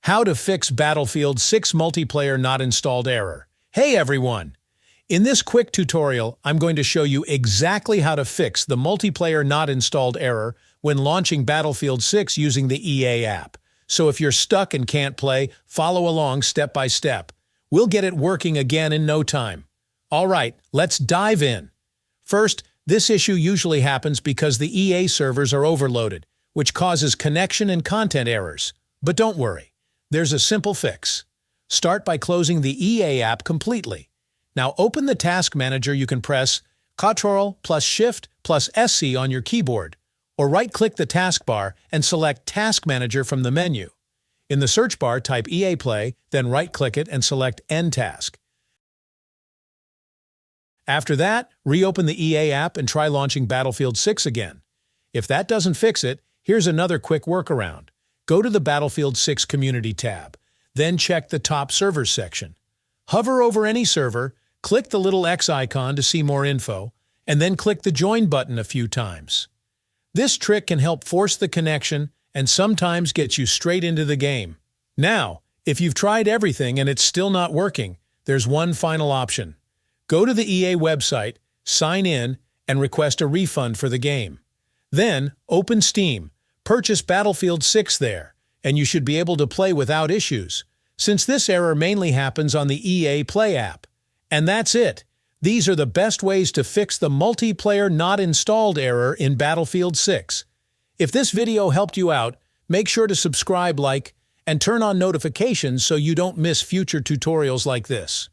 How to fix Battlefield 6 multiplayer not installed error. Hey everyone! In this quick tutorial, I'm going to show you exactly how to fix the multiplayer not installed error when launching Battlefield 6 using the EA app. So if you're stuck and can't play, follow along step by step. We'll get it working again in no time. Alright, let's dive in. First, this issue usually happens because the EA servers are overloaded, which causes connection and content errors. But don't worry. There's a simple fix. Start by closing the EA app completely. Now open the task manager. You can press Ctrl plus Shift plus SC on your keyboard, or right-click the taskbar and select Task Manager from the menu. In the search bar, type EA Play, then right-click it and select End Task. After that, reopen the EA app and try launching Battlefield 6 again. If that doesn't fix it, here's another quick workaround. Go to the Battlefield 6 Community tab, then check the top servers section. Hover over any server, click the little X icon to see more info, and then click the Join button a few times. This trick can help force the connection and sometimes get you straight into the game. Now, if you've tried everything and it's still not working, there's one final option. Go to the EA website, sign in, and request a refund for the game. Then, open Steam. Purchase Battlefield 6 there, and you should be able to play without issues, since this error mainly happens on the EA Play app. And that's it. These are the best ways to fix the multiplayer not installed error in Battlefield 6. If this video helped you out, make sure to subscribe, like, and turn on notifications so you don't miss future tutorials like this.